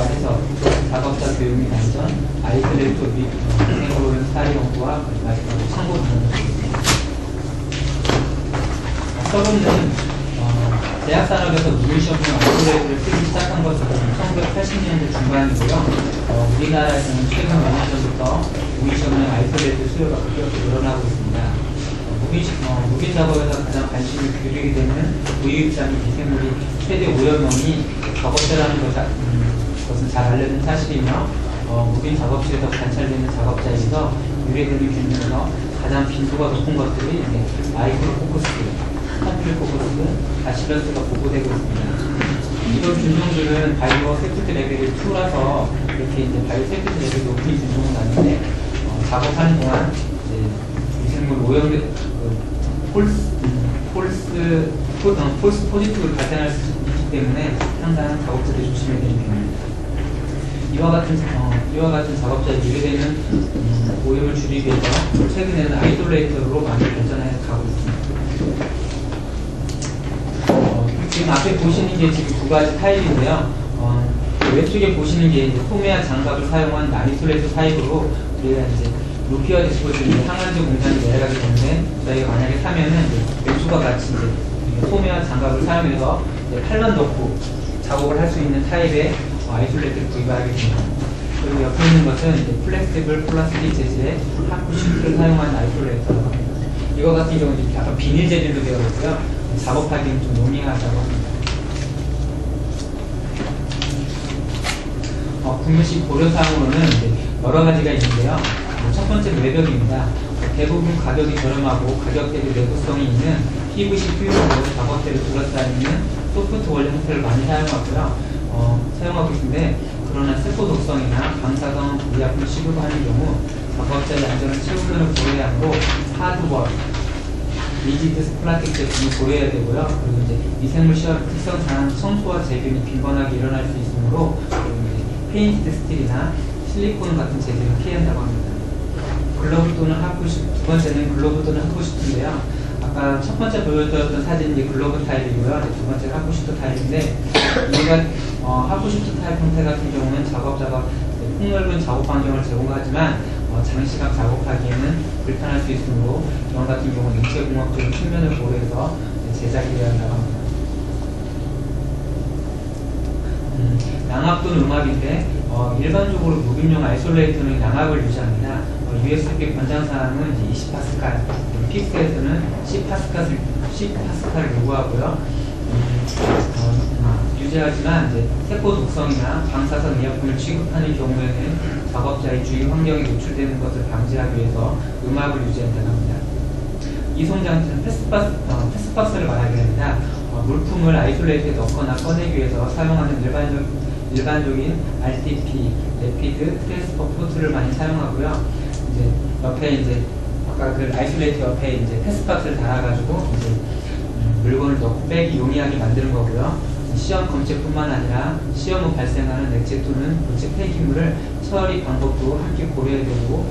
해서 작업자 교육및 안전, 아이솔레이터 및 미생물오염 사례 연구와 마지막으로 참고 등록입니다. 서론은 제약산업에서 무기시험용 아이솔레이터를 쓰기 시작한 것은 1980년대 중반이고요. 우리나라에서는 최근 몇 년 전부터 무기시험용 아이솔레이터 수요가 급격히 늘어나고 있습니다. 무기 작업에서 가장 관심을 기울이게 되는 무유입자 및 미생물이 최대 오염원이 작업자라는 것은 잘 알려진 사실이며, 무기 작업실에서 관찰되는 작업자에서 유래되는 균등에서 가장 빈도가 높은 것들이 마이크로포커스, 컴플리포커스, 바실러스가 보고되고 있습니다. 이런 균등들은 바이오 세프티 레벨이 2라서 이렇게 바이오 세프티 레벨이 높은 균등은 아닌데, 작업하는 동안 미생물 오염 폴스 포지티브를 발생할 수 있기 때문에 항상 작업자들이 조심해야 되는点입니다. 이와 같은 작업자에 유래되는 오염을 줄이기 위해서 최근에는 아이솔레이터로 많이 발전해 가고 있습니다. 지금 앞에 보시는 게 지금 두 가지 타입인데요. 왼쪽에 보시는 게 소매와 장갑을 사용한 아이솔레이터 타입으로 우리가 이제 루피와 디스포즈는 항안제 공장이 내려가기 때문에 저희가 만약에 사면은 왼쪽과 같이 이제 소매와 장갑을 사용해서 팔만 넣고 작업을 할 수 있는 타입의 아이솔레이터를 구입하게 됩니다. 그리고 옆에 있는 것은 이제 플렉시블 플라스틱 재질의 하프 슈트를 사용한 아이솔레이터라고 합니다. 이거 같은 경우는 이렇게 약간 비닐 재질로 되어 있고요. 작업하기는 좀 용이하다고 합니다. 구매식 고려 사항으로는 여러 가지가 있는데요. 첫 번째는 외벽입니다. 대부분 가격이 저렴하고 가격 대비 내구성이 있는 PVC 퓨즈로 작업대를 둘러싸이는 소프트 원료 형태를 많이 사용하고 있는데, 그러나 세포 독성이나 방사성 미약품을 시급하는 경우 작업자의 안전을 최우선으로 고려해야 하고 하드월, 리지드 스플라틱 제품을 고려해야 되고요. 그리고 이제 미생물 시험 특성상 청소와 재균이 빈번하게 일어날 수 있으므로 페인티드 스틸이나 실리콘 같은 재질을 피해야 한다고 합니다. 글러브 또는 하프슈트, 두 번째는 글러브 또는 하프슈트인데요. 아까 첫 번째 보여드렸던 사진이 글러브 타입이고요. 두 번째는 하프슈트 타입인데, 우리가 하프슈트 타입 형태 같은 경우는 작업자가 폭넓은 작업 환경을 제공하지만 장시간 작업하기에는 불편할 수 있으므로 이런 같은 경우는 인체공학적인 측면을 고려해서 제작이 되어야 한다고 합니다. 양압 또는 음압인데, 일반적으로 무균용 아이솔레이터는 양압을 유지합니다. USB 권장사항은 20파스칼, 픽스에서는 10파스칼을 요구하고요. 유지하지만 이제 세포 독성이나 방사선 미약품을 취급하는 경우에는 작업자의 주위 환경에 노출되는 것을 방지하기 위해서 음압을 유지한다고 합니다. 이송장치는 패스박스를 말하게 됩니다. 물품을 아이솔레이터에 넣거나 꺼내기 위해서 사용하는 일반적인 RTP, 레피드 트랜스퍼 포트를 많이 사용하고요. 이제 옆에 이제 아까 그 아이솔레이터 옆에 이제 패스박스를 달아가지고 이제 물건을 넣고 빼기 용이하게 만드는 거고요. 시험 검체뿐만 아니라 시험 후 발생하는 액체 또는 물질 폐기물을 처리 방법도 함께 고려해야 되고,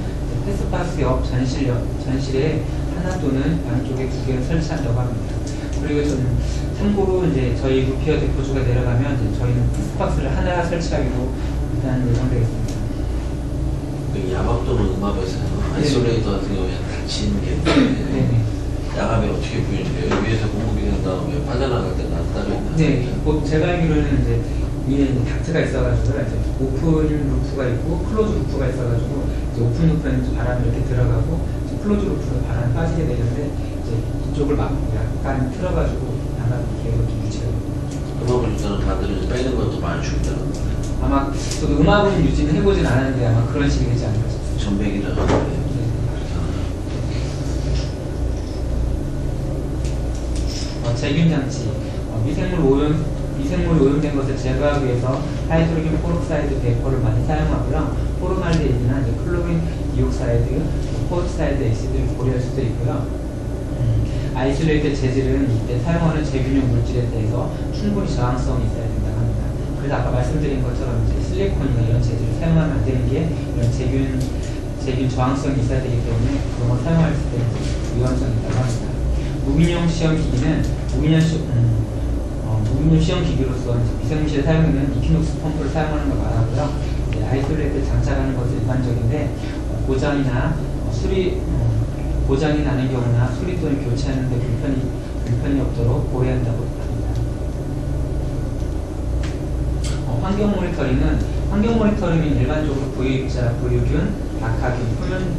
패스박스 옆 전실에 하나 또는 양쪽에 두 개를 설치한다고 합니다. 그리고 좀 참고로 이제 저희 루피어 대포주가 내려가면 이제 저희는 패스박스를 하나 설치하기로 일단 예정되겠습니다. 양압 또는 음압에서 아이솔레이터 같은 경우에 닫히는 게 있는데, 양압이 어떻게 보이는데요? 위에서 공급이 된 다음에 빠져나갈 때는 따로 있나요? 네, 제가 알기로는 이제 위에 닥트가 있어가지고 이제 오픈 루프가 있고 클로즈 루프가 있어가지고 이제 오픈 루프에는 바람이 이렇게 들어가고 클로즈 루프로 바람이 빠지게 되는데, 이제 이쪽을 막 약간 틀어가지고 양압 계획을 좀 유지해요. 음압을 일단은 반대로 빼는 것도 많이 중요하다는 거예요. 아마 저도 음압은 유지는 해보진 않았는데 아마 그런 식이 되지 않을까 싶습니다. 전백이라. 재균장치, 미생물이 오염된 것을 제거하기 위해서 하이드로겐 포르크사이드 베이퍼를 많이 사용하고요. 포르말데히드나 클로린 디옥사이드, 포르사이드 액시드를 고려할 수도 있고요. 아이솔레이터 재질은 이때 사용하는 재균용 물질에 대해서 충분히 저항성이 있어야 된다고 합니다. 그래서 아까 말씀드린 것처럼 이제 실리콘이나 이런 재질을 사용하면 안 되는 게 이런 재균 저항성이 있어야 되기 때문에 그런 걸 사용할 때는 위험성이 있다고 합니다. 무균용 시험 기기는 우유물 시험 기기로서 이제 미세무실에 사용하는 이퀴녹스 펌프를 사용하는 걸 말하고요. 아이솔레이트를 장착하는 것은 일반적인데 고장이 나는 경우나 수리 또는 교체하는 데 불편이 없도록 고려한다고 합니다. 환경 모니터링은 일반적으로 부유입자, 부유균, 낙하균,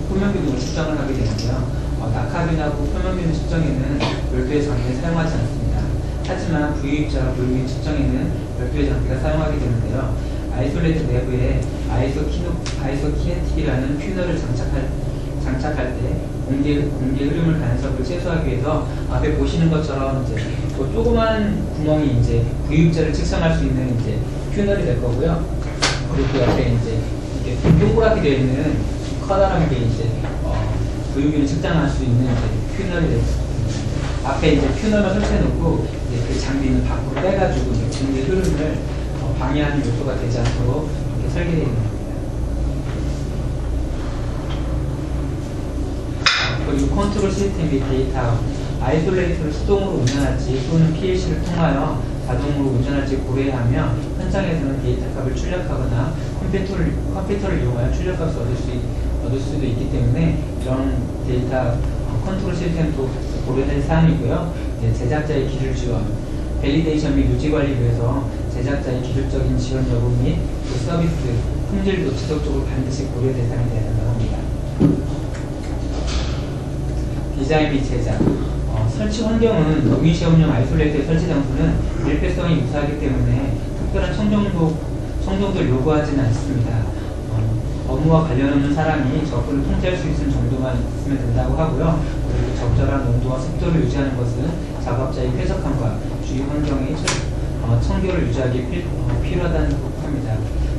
표면균 등을 측정을 하게 되는데요. 낙하균하고 표면균 측정에는 별도의 장비를 사용하지 않습니다. 하지만 부유입자와 부유균 측정에는 별도의 장비가 사용하게 되는데요. 아이솔레이트 내부에 아이소키네틱이라는 퀼너를 장착할 때 공기 흐름을 간섭을 최소화하기 위해서 앞에 보시는 것처럼 이제 그 조그만 구멍이 이제 부유입자를 측정할 수 있는 이제 퀼너이 될 거고요. 그리고 그 옆에 이제 이게 동그랗게 되어 있는 커다란 게 이제 부유균을 측정할 수 있는 이제 퀼너이 될 겁니다. 앞에 이제 퀼너를 설치해 놓고 이제 그 장비는 밖으로 빼가지고 이제 공기 흐름을 방해하는 요소가 되지 않도록 이렇게 설계되어 있는 겁니다. 그리고 컨트롤 시스템 및 데이터, 아이솔레이트를 수동으로 운전할지 또는 PLC를 통하여 자동으로 운전할지 고려하며 현장에서는 데이터 값을 출력하거나 컴퓨터를 이용하여 출력값을 얻을 수도 있기 때문에 이런 데이터 컨트롤 시스템도 고려될 사항이고요. 제작자의 기술 지원, 밸리데이션 및 유지 관리를 위해서 제작자의 기술적인 지원 여부 및 그 서비스, 품질도 지속적으로 반드시 고려 대상이 되어야 한다고 합니다. 디자인 및 제작. 설치 환경은 농민시험용 아이솔레이트의 설치 장소는 밀폐성이 유사하기 때문에 특별한 청정도를 요구하지는 않습니다. 업무와 관련 없는 사람이 적구를 통제할 수 있는 정도만 있으면 된다고 하고요. 그리고 적절한 온도와 습도를 유지하는 것은 작업자의 쾌적함과 주위 환경의 청결을 유지하기 필요하다는 합니다.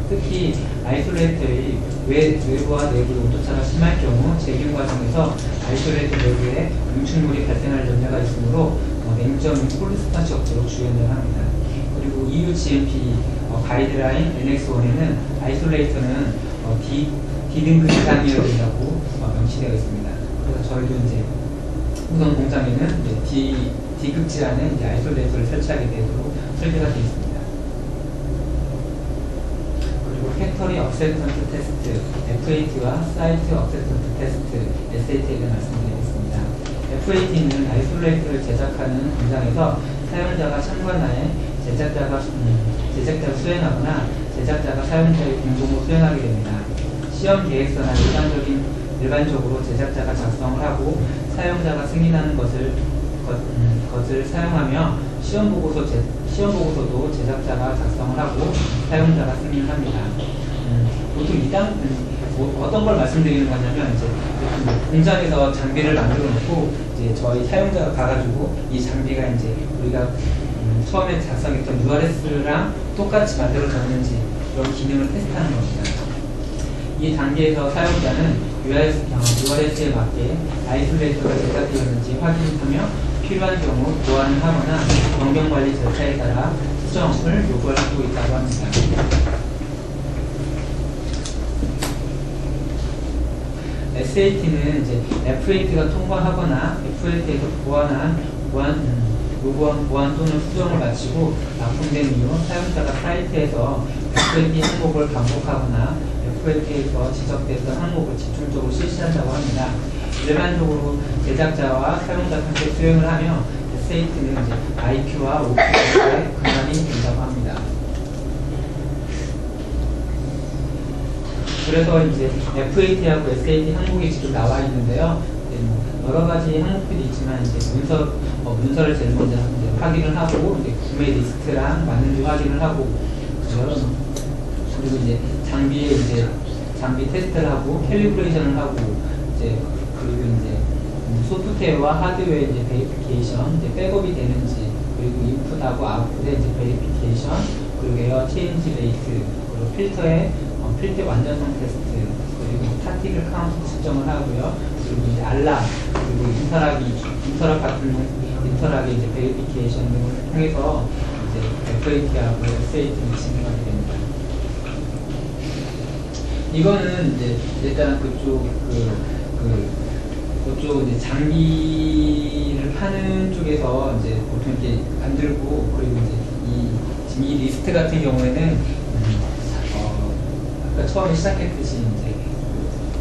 특히 아이솔레이터의 외부와 내부의 온도차가 심할 경우 재균 과정에서 아이솔레이터 내부에 응축물이 발생할 염려가 있으므로 냉정 및 콜드스팟이 없도록 주의한다고 합니다. 그리고 EU GMP 가이드라인 NX1에는 아이솔레이터는 D등급 이상이어야 된다고 명시되어 있습니다. 그래서 저희도 이제 우선 공장에는 D급지라는 이제 아이솔레이터를 설치하게 되도록 설계가 되어 있습니다. 그리고 팩터리 억셉턴스 테스트, FAT와 사이트 억셉턴스 테스트, SAT에 대해 말씀드리겠습니다. FAT는 아이솔레이터를 제작하는 공장에서 사용자가 참관하에 제작자가 수행하거나 제작자가 사용자의 공동으로 수행하게 됩니다. 시험 계획서나 일반적으로 제작자가 작성을 하고 사용자가 승인하는 것을 사용하며 시험 보고서도 제작자가 작성을 하고 사용자가 승인합니다. 보통 어떤 걸 말씀드리는 거냐면 이제 공장에서 장비를 만들어 놓고 이제 저희 사용자가 가가지고 이 장비가 이제 우리가 처음에 작성했던 URS랑 똑같이 만들어졌는지 이런 기능을 테스트하는 겁니다. 이 단계에서 사용자는 URS에 맞게 아이솔레이터가 제작되었는지 확인하며 필요한 경우 보완을 하거나 변경관리 절차에 따라 수정을 요구할 수 있다고 합니다. SAT는 이제 FAT가 통과하거나 FAT에서 보완 또는 수정을 마치고 납품된 이후 사용자가 사이트에서 FAT 항목을 반복하거나 FAT에서 지적됐던 항목을 집중적으로 실시한다고 합니다. 일반적으로 제작자와 사용자 함께 수행을 하며 SAT는 이제 IQ와 OQ의 근간이 된다고 합니다. 그래서 이제 FAT하고 SAT 항목이 지금 나와 있는데요. 여러 가지 항목들이 있지만 이제 문서를 제일 먼저 이제 확인을 하고 이제 구매 리스트랑 맞는지 확인을 하고 그리고 이제 장비 테스트를 하고 캘리브레이션을 하고 이제 그리고 이제 소프트웨어와 하드웨어 이제 베리피케이션 이제 백업이 되는지 그리고 인풋하고 아웃풋의 이제 베리피케이션 그리고 에어 체인지 레이트 그리고 필터 완전성 테스트 그리고 스타틱을 카운트 측정을 하고요. 그리고 이제 알람 그리고 인터락의 이제 베리피케이션 등을 통해서 이제 FAT하고 SAT를 진행하게 됩니다. 이거는 이제 일단 그쪽 이제 장비를 파는 쪽에서 이제 보통 이렇게 만들고 그리고 이제 지금 이 리스트 같은 경우에는 아까 처음에 시작했듯이 이제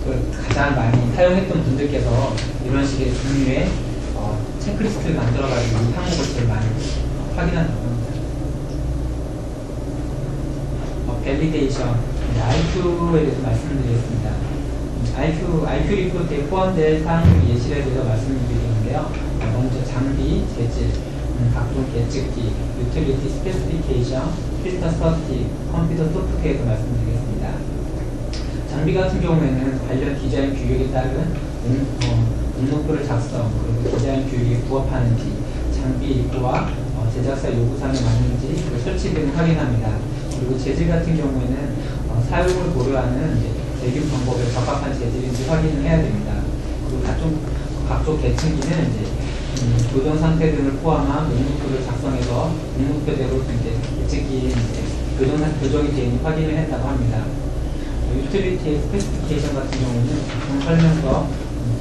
그걸 가장 많이 사용했던 분들께서 이런 식의 종류의 체크리스트를 만들어가지고 이 항목을 제일 많이 확인한다고 합니다. 밸리데이션, IQ에 대해서 말씀드리겠습니다. IQ 리포트에 포함될 사항 예시에 대해서 말씀드리는데요. 먼저 장비, 재질, 각종 계측기, 유틸리티 스페시피케이션, 필터 서티, 컴퓨터 소프트웨어에서 말씀드리겠습니다. 장비 같은 경우에는 관련 디자인 규격에 따른 목록표를 작성, 그리고 디자인 규격에 부합하는지, 장비 입고와 제작사 요구사항에 맞는지, 그리고 설치 등을 확인합니다. 그리고 재질 같은 경우에는 사용을 고려하는 제균 방법에 적합한 재질인지 확인을 해야 됩니다. 그리고 각종 계층기는 교정 상태 등을 포함한 목록표를 작성해서 목록표대로 계층기에 교정이 되는지 확인을 했다고 합니다. 유틸리티 스페시피케이션 같은 경우는 작동 설명서,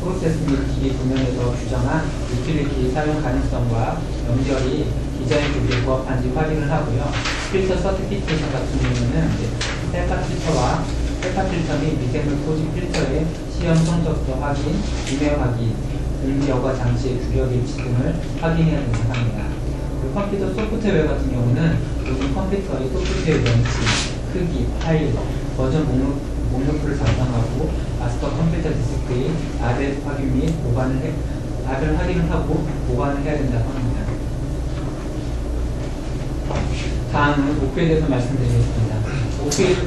프로세스 및 기기 도면에서 규정한 유틸리티 사용 가능성과 연결이 디자인 규격에 부합한지 확인을 하고요. 필터 서티피케이션 같은 경우는 셀카 필터 및 미생물 포집 필터의 시험 성적도 확인, 구매 확인, 공지 여과 장치의 규격 일치 등을 확인해야 된다고 합니다. 그리고 컴퓨터 소프트웨어 같은 경우는 모든 컴퓨터의 소프트웨어 명치, 크기, 파일, 버전 목록표를 작성하고 마스터 컴퓨터 디스크의 아들 확인 및 아들 확인을 하고 보관을 해야 된다고 합니다. 다음은 오프에 대해서 말씀드리겠습니다.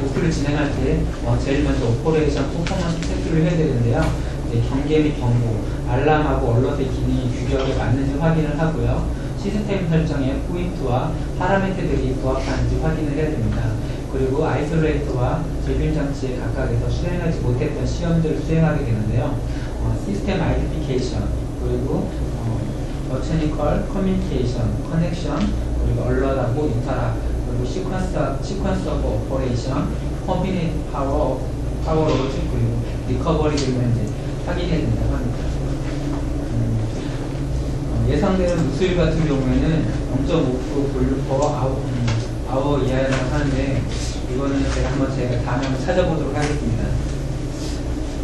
오프를 진행할 때 제일 먼저 오퍼레이션 퍼포먼스 체크를 해야 되는데요. 경계 및 경고, 알람하고 얼럿의 기능이 규격에 맞는지 확인을 하고요. 시스템 설정의 포인트와 파라미터들이 부합하는지 확인을 해야 됩니다. 그리고 아이솔레이터와 제균 장치에 각각에서 수행하지 못했던 시험들을 수행하게 되는데요. 시스템 아이덴티피케이션, 그리고 머체니컬 커뮤니케이션, 커넥션, 그리고 얼럿하고 인터락, 그리고 시퀀스 오브 오퍼레이션, 컴비네이트 파워 로직, 그리고 리커버리 등을 확인해야 된다고 합니다. 예상되는 누수율 같은 경우에는 0.5% 볼륨퍼 아워 이하라고 하는데, 이거는 제가 다음에 한번 찾아보도록 하겠습니다.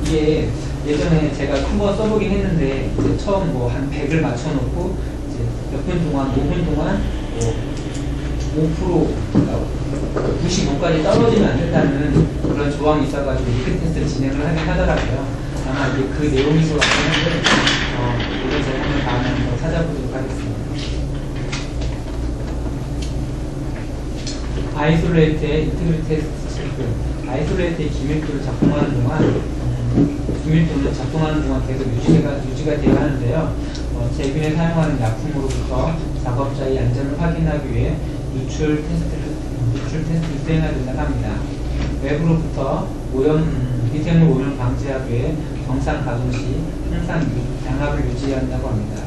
이게 예전에 제가 한번 써보긴 했는데, 이제 처음 한 100을 맞춰놓고 몇 분 동안, 5분 동안 5%, 95까지 떨어지면 안 된다는 그런 조항이 있어가지고 리크 테스트를 진행을 하긴 하더라고요. 아마 이게 그 내용인 것 같긴 한데, 이건 제가 한번 다음에 한번 찾아보도록 하겠습니다. 아이솔레이트의 인티그리티 테스트 체크. 아이솔레이트의 기밀도를 작동하는 동안, 기밀도는 작동하는 동안 계속 유지가 되어야 하는데요. 제균에 사용하는 약품으로부터 작업자의 안전을 확인하기 위해 누출 테스트를 수행해야 된다고 합니다. 외부로부터 미생물 오염을 방지하기 위해 정상 가동 시 항상 양압을 유지해야 한다고 합니다.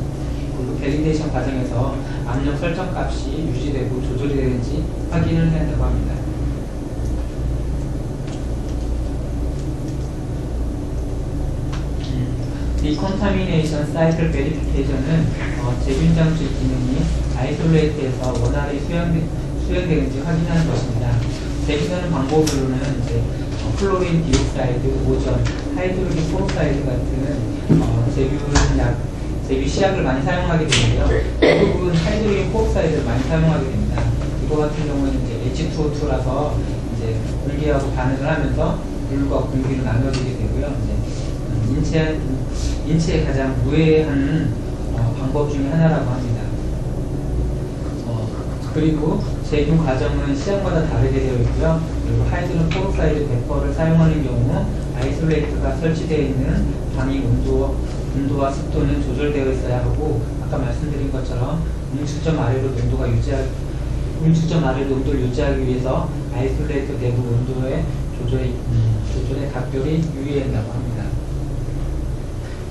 그리고 밸리데이션 과정에서 압력 설정 값이 유지되고 조절이 되는지 확인을 해야 한다고 합니다. 디컨타미네이션 사이클 베리피케이션은 제균 장치 기능이 아이솔레이트에서 원활히 수행되는지 확인하는 것입니다. 제균하는 방법으로는 클로린 디옥사이드, 오전, 하이드로겐 포록사이드 같은 제균 시약을 많이 사용하게 되는데요. 대부분 하이드로겐 포록사이드를 많이 사용하게 됩니다. 이거 같은 경우는 H2O2라서 공기하고 반응을 하면서 물과 공기를 나눠주게 되고요. 인체에 가장 무해한 방법 중에 하나라고 합니다. 그리고 제균 과정은 시험마다 다르게 되어 있고요. 그리고 하이드로겐 포록사이드 베퍼를 사용하는 경우 아이솔레이트가 설치되어 있는 방의 온도와 습도는 조절되어 있어야 하고, 아까 말씀드린 것처럼 음측점 아래로 온도를 유지하기 위해서 아이솔레이트 내부 온도의 조절에 각별히 유의해야 한다고 합니다.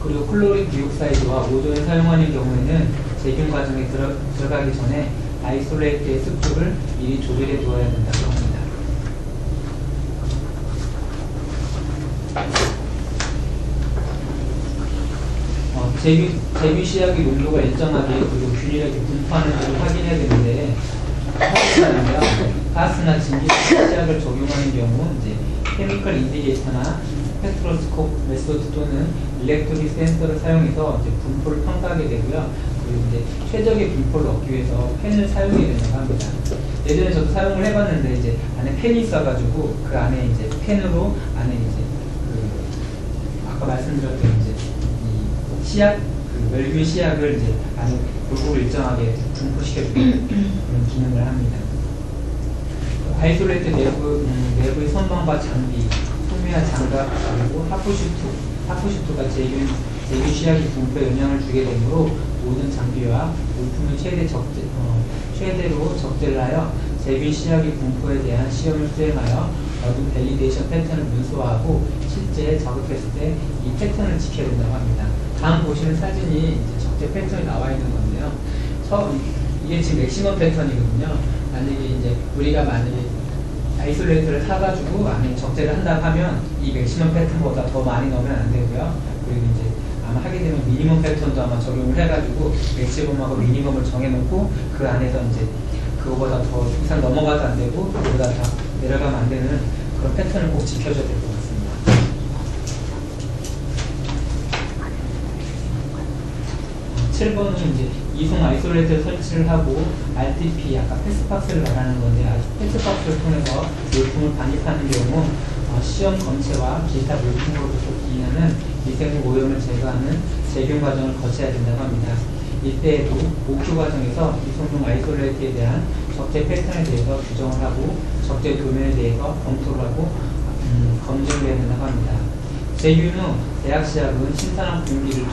그리고 클로린 디옥사이드와 오존을 사용하는 경우에는 제균 과정에 들어가기 전에 아이솔레이트의 습도를 미리 조절해 두어야 된다고 합니다. 제균 시약의 농도가 일정하게 그리고 균일하게 분포하는지를 확인해야 되는데, 하는데요. 가스나 증기 시약을 적용하는 경우 이제 케미컬 인디게이터나 스펙트로스코프 메소드 또는 일렉트릭 센서를 사용해서 이제 분포를 평가하게 되고요. 그리고 이제 최적의 분포를 얻기 위해서 펜을 사용해야 된다고 합니다. 예전에 저도 사용을 해봤는데 이제 안에 펜이 있어가지고 그 안에 이제 펜으로 안에 이제 그 아까 말씀드렸던 이제 이 시약 그 멸균 시약을 이제 안에 골고루 일정하게 분포시켜주는 그런 기능을 합니다. 아이솔레이트 내부의 선반과 장비, 소매와 장갑 그리고 하프슈트가 제균 시약이 분포에 영향을 주게 되므로 모든 장비와 물품을 최대로 적재를 하여 세균 시약의 분포에 대한 시험을 수행하여 얻은 밸리데이션 패턴을 문서화하고 실제 작업했을 때 이 패턴을 지켜야 된다고 합니다. 다음 보시는 사진이 이제 적재 패턴이 나와 있는 건데요. 이게 지금 맥시멈 패턴이거든요. 만약에 이제 우리가 만약에 아이솔레이터를 사가지고 안에 적재를 한다고 하면 이 맥시멈 패턴보다 더 많이 넣으면 안 되고요. 그리고 이제 아마 하게 되면 미니멈 패턴도 아마 적용을 해가지고 맥시멈하고 미니멈을 정해놓고 그 안에서 이제 그거보다 더 이상 넘어가도 안 되고 그거보다 다 내려가면 안 되는 그런 패턴을 꼭 지켜줘야 될 것 같습니다. 7번은 이제 이송 아이솔레이터를 설치를 하고 RTP, 아까 패스박스를 말하는 건데 패스박스를 통해서 물품을 반입하는 경우 시험 검체와 기타 물품으로부터 기인하는 미생물 오염을 제거하는 제균 과정을 거쳐야 된다고 합니다. 이때에도 OQ 과정에서 이송용 아이솔레이터에 대한 적재 패턴에 대해서 규정을 하고 적재 도면에 대해서 검토를 하고 검증을 해야 된다고 합니다. 제균 후 대학시약은 신선한 공기를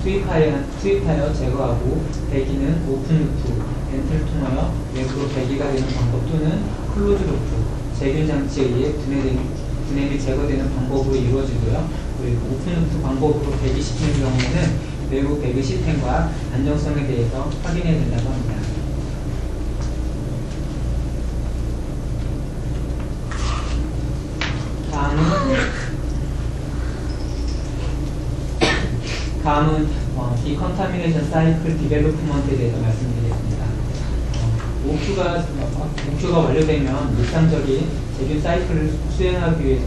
투입하여 제거하고 배기는 오픈루프, 벤트를 통하여 외부로 배기가 되는 방법 또는 클로즈루프, 제균 장치에 의해 분해 및 제거되는 방법으로 이루어지고요. 그리고 오픈루프 방법으로 배기시키는 경우에는 외부 배기 시스템과 안정성에 대해서 확인해야 된다고 합니다. 다음은 디컨타미네이션 사이클 디벨로프먼트에 대해서 말씀드리겠습니다. OQ가 완료되면 일상적인 세균 사이클을 수행하기 위해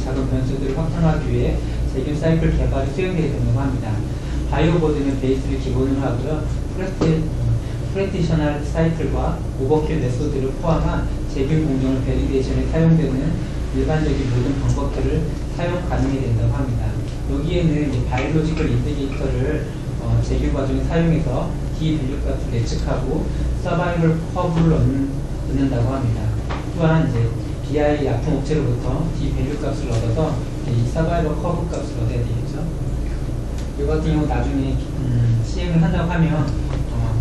작은 변수들을 확장하기 위해 세균 사이클 개발이 수행되게 된다고 합니다. 바이오보드는 베이스를 기본으로 하고요. 프레티셔널 사이클과 오버킬 메소드를 포함한 세균 공정을 밸리데이션에 사용되는 일반적인 모든 방법들을 사용 가능하게 된다고 합니다. 여기에는 이제 바이오로지컬 인디게이터를 제균 과정에 사용해서 D 밸류 값을 예측하고 서바이벌 커브를 얻는다고 합니다. 또한 이제 BI 약품 업체로부터 D 밸류 값을 얻어서 이 서바이벌 커브 값을 얻어야 되겠죠. 이 같은 경우 나중에 시행을 한다고 하면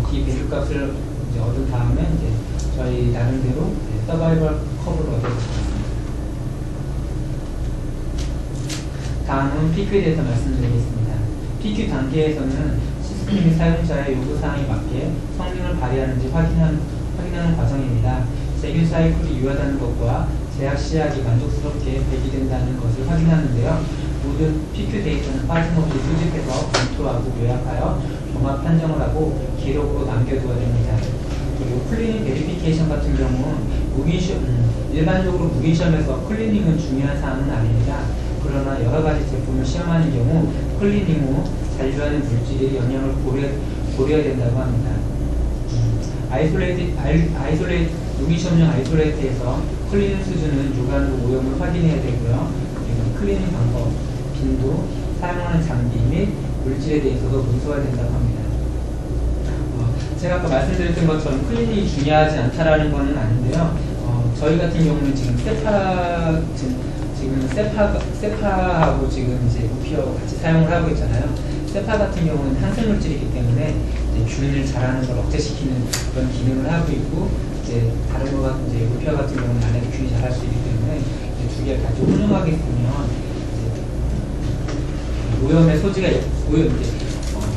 D 밸류 값을 이제 얻은 다음에 이제 저희 나름대로 서바이벌 커브를 얻을 수 있습니다. 다음은 PQ에 대해서 말씀드리겠습니다. PQ 단계에서는 시스템 사용자의 요구사항에 맞게 성능을 발휘하는지 확인하는 과정입니다. 세균 사이클이 유효하다는 것과 제약 시약이 만족스럽게 배기된다는 것을 확인하는데요. 모든 PQ 데이터는 빠짐없이 수집해서 검토하고 요약하여 종합 판정을 하고 기록으로 남겨두어야 됩니다. 그리고 클리닝 베리피케이션 같은 경우는 일반적으로 무기시험에서 클리닝은 중요한 사항은 아닙니다. 그러나 여러 가지 제품을 시험하는 경우 클리닝 후 잔류하는 물질의 영향을 고려해야 된다고 합니다. 무기시험용 아이솔레이트에서 클리닝 수준은 육안으로 오염을 확인해야 되고요. 그리고 클리닝 방법, 빈도, 사용하는 장비 및 물질에 대해서도 문서화해야 된다고 합니다. 제가 아까 말씀드렸던 것처럼 클리닝이 중요하지 않다라는 것은 아닌데요. 저희 같은 경우는 지금 세파하고 지금 이제 우피어 같이 사용을 하고 있잖아요. 세파 같은 경우는 항생물질이기 때문에 이제 균을 자라는 걸 억제시키는 그런 기능을 하고 있고, 이제 다른 거 같은 이제 우피어 같은 경우는 안에도 균이 자랄 수 있기 때문에 이제 두 개를 같이 혼용하게 되면 오염의 소지가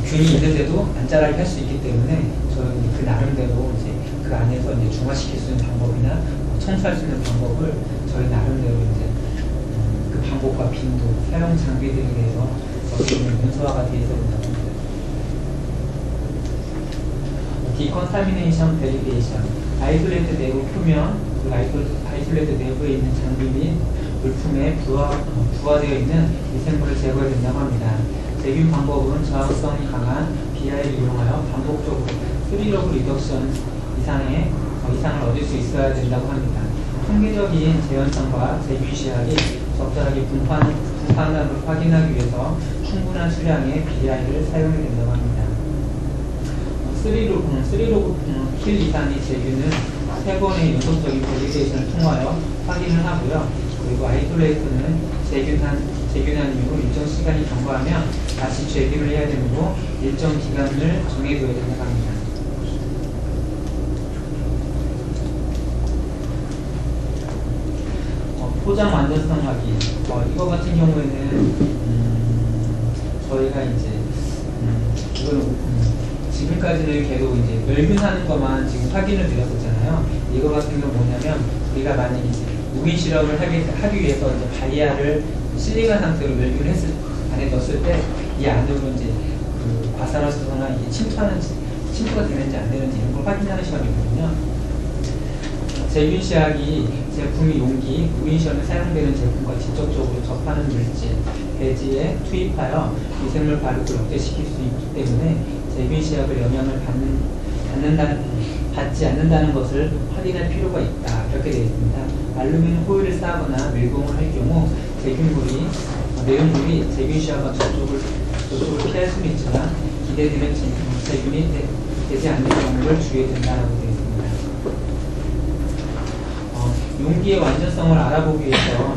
균이 있는데도 안 자라게 할 수 있기 때문에 저는 그 나름대로 이제 그 안에서 이제 중화시킬 수 있는 방법이나 청소할 수 있는 방법을 저희 나름대로 이제 그 방법과 빈도, 사용 장비들에 대해서 문서화가 되어 있어야 된다고 합니다. 디컨타미네이션 밸리데이션, 아이솔레이트 내부 표면, 그 아이솔레이트 내부에 있는 장비 및 물품에 부화되어 있는 미생물을 제거해야 된다고 합니다. 세균 방법은 저항성이 강한 BI를 이용하여 반복적으로 3로그 리덕션 이상을 얻을 수 있어야 된다고 합니다. 통계적인 재현성과 세균 시약이 적절하게 분포하는 걸 확인하기 위해서 충분한 수량의 BI를 사용해야 된다고 합니다. 3로그 킬 이상의 세균은 3번의 연속적인 밸리데이션을 통하여 확인을 하고요. 그리고 아이솔레이트는 재균한 이후 일정 시간이 경과하면 다시 재균을 해야 되고 일정 기간을 정해둬야 된다고 합니다. 포장 완전성 확인. 이거 같은 경우에는 저희가 이제 이거는 지금까지는 계속 이제 멸균하는 것만 지금 확인을 드렸었잖아요. 이거 같은 경우 뭐냐면 우리가 만약에 이제 무인 실험을 하기 위해서 이제 바리아를 실링한 상태로 멸균을 안에 넣었을 때 이 안으로 이제 그 과산화수소나 이게 침투가 되는지 안 되는지 이런 걸 확인하는 시험이거든요. 세균 시약이 제품의 용기, 무인 시험에 사용되는 제품과 직접적으로 접하는 물질, 배지에 투입하여 미생물 발육을 억제시킬 수 있기 때문에 세균 시약을 영향을 받지 않는다는 것을 확인할 필요가 있다. 이렇게 되어 있습니다. 알루미늄 호일을 싸거나 밀봉을 할 경우 내용물이 세균 시약과 저쪽을 피할 수는 있지만 기대되는 세균이 되지 않는 경우를 주의해야 된다고 되어 있습니다. 용기의 완전성을 알아보기 위해서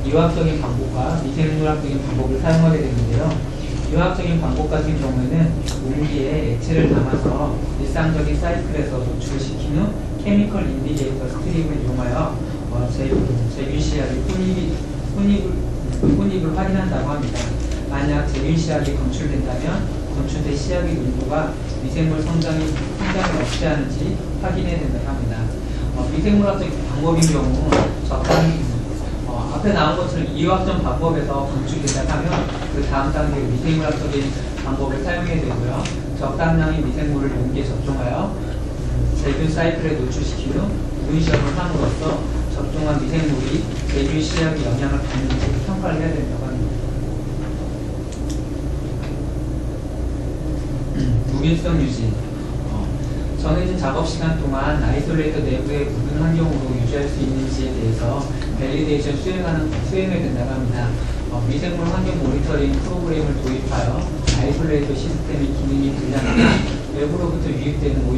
유학적인 방법과 미생물학적인 방법을 사용하게 되는데요. 유학적인 방법 같은 경우에는 용기에 액체를 담아서 일상적인 사이클에서 노출시킨 후 케미컬 인디게이터 스트립을 이용하여 세균 시약의 혼입을 확인한다고 합니다. 만약 세균 시약이 검출된다면 검출된 시약의 농도가 미생물 성장을 억제하는지 확인해야 된다고 합니다. 미생물학적인 방법인 경우 앞에 나온 것처럼 이화학적 방법에서 검출된다 하면 그 다음 단계로 미생물학적인 방법을 사용해야 되고요. 적당량의 미생물을 용기에 접종하여 세균 사이클에 노출시킨 후 무인 시험을 함으로써 접종한 미생물이 세균 시약의 영향을 받는지 평가를 해야 된다고 합니다. 무균성 유지. 정해진 작업 시간 동안 아이솔레이터 내부의 무균 환경으로 유지할 수 있는지에 대해서 밸리데이션 수행해야 된다고 합니다. 미생물 환경 모니터링 프로그램을 도입하여 아이솔레이터 시스템의 기능이 불량하면 외부로부터 유입되는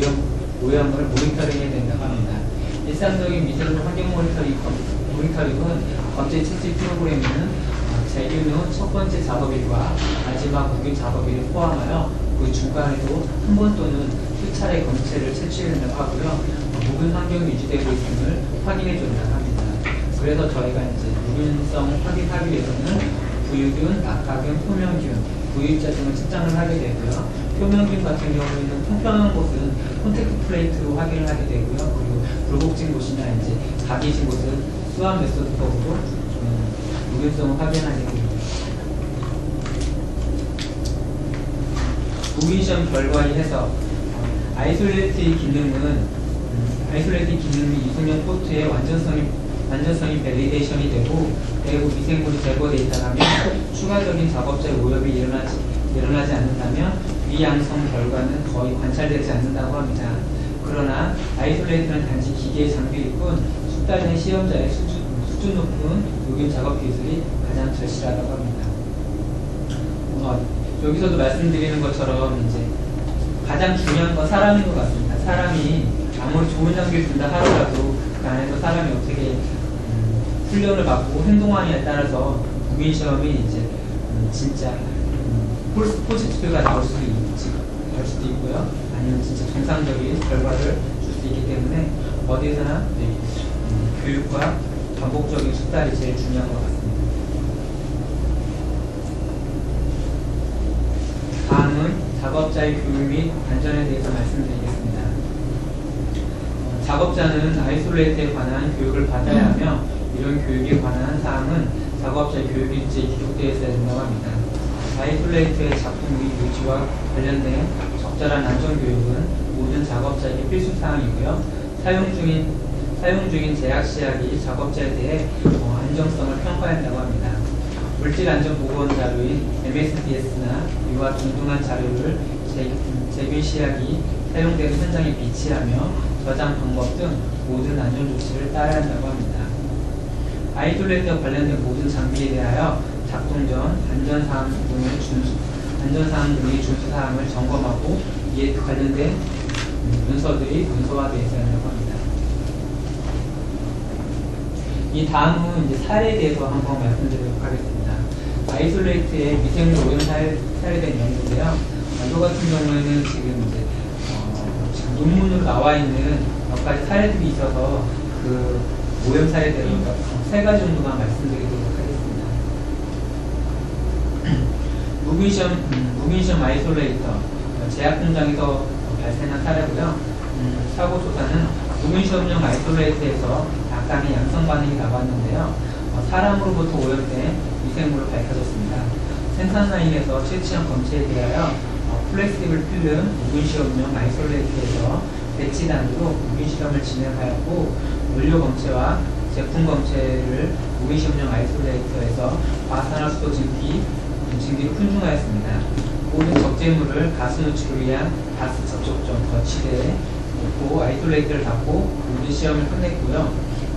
오염을 모니터링해야 된다고 합니다. 일상적인 미생물 환경 모니터링은 검체 채취 프로그램은 재균 후 첫 번째 작업일과 마지막 무균 작업일을 포함하여 그 중간에도 한 번 또는 수 차례 검체를 채취해야 된다고 하고요. 무균 환경이 유지되고 있음을 확인해 준다고 합니다. 그래서 저희가 이제 무균성 확인하기 위해서는 부유균, 낙하균, 표면균, 부유자 등을 측정을 하게 되고요. 표면균 같은 경우에는 통평한 곳은 콘택트 플레이트로 확인을 하게 되고요. 그리고 굴곡진 곳이나 이제 각이진 곳은 수압 메소드법으로 무균성을 확인하게 됩니다. 무균 시험 결과의 해석. 아이솔레이트 기능은 이소년 포트의 완전성이 밸리데이션이 되고 내부 미생물이 제거되어 있다면 추가적인 작업자의 오염이 일어나지 않는다면 위양성 결과는 거의 관찰되지 않는다고 합니다. 그러나 아이솔레이트는 단지 기계의 장비일 뿐 숙달된 시험자의 수준 높은 무균 작업 기술이 가장 절실하다고 합니다. 여기서도 말씀드리는 것처럼 이제 가장 중요한 건 사람인 것 같습니다. 사람이 아무리 좋은 장비를 든다 하더라도 그 안에서 사람이 어떻게 훈련을 받고 행동하느냐에 따라서 무인 시험이 이제 진짜 폴스 포지티브가 나올 수도 있고요. 아니면 진짜 정상적인 결과를 줄 수 있기 때문에 어디서나 교육과 반복적인 숙달이 제일 중요한 것 같습니다. 다음은 작업자의 교육 및 안전에 대해서 말씀드리겠습니다. 작업자는 아이솔레이트에 관한 교육을 받아야 하며 이런 교육에 관한 사항은 작업자의 교육일지에 기록되어 있어야 된다고 합니다. 아이솔레이트의 작동 및 유지와 관련된 적절한 안전교육은 모든 작업자에게 필수 사항이고요. 사용 중인 제약 시약이 작업자에 대해 안정성을 평가한다고 합니다. 물질안전보건 자료인 MSDS나 이와 동등한 자료를 제균 시약이 사용되는 현장에 비치하며 저장 방법 등 모든 안전 조치를 따라야 한다고 합니다. 아이솔레이터와 관련된 모든 장비에 대하여 작동 전 안전사항 등의 준수사항을 점검하고 이에 관련된 문서들이 문서화되어 있어야 한다고 합니다. 이 다음은 이제 사례에 대해서 한번 말씀드리도록 하겠습니다. 아이솔레이트의 미생물 오염 사례에 대한 연구인데요. 이거 같은 경우에는 지금 이제 지금 논문으로 나와 있는 몇 가지 사례들이 있어서 그 오염 사례에 대해서 3가지 정도만 말씀드리도록 하겠습니다. 무균시험 아이솔레이터 제약 공장에서 발생한 사례고요. 사고 조사는 무균시험용 아이솔레이터에서 약간의 양성 반응이 나왔는데요. 사람으로부터 오염된 미생물로 밝혀졌습니다. 생산 라인에서 채취한 검체에 대하여 플렉시블 필름 무균시험용 아이솔레이터에서 배치 단위로 무균실험을 진행하였고 원료 검체와 제품 검체를 무균시험용 아이솔레이터에서 과산화수소 증기로 훈중하였습니다. 모든 적재물을 가스 노출을 위한 가스 접촉점 거치대에 놓고 아이솔레이터를 닫고 모든 시험을 끝냈고요.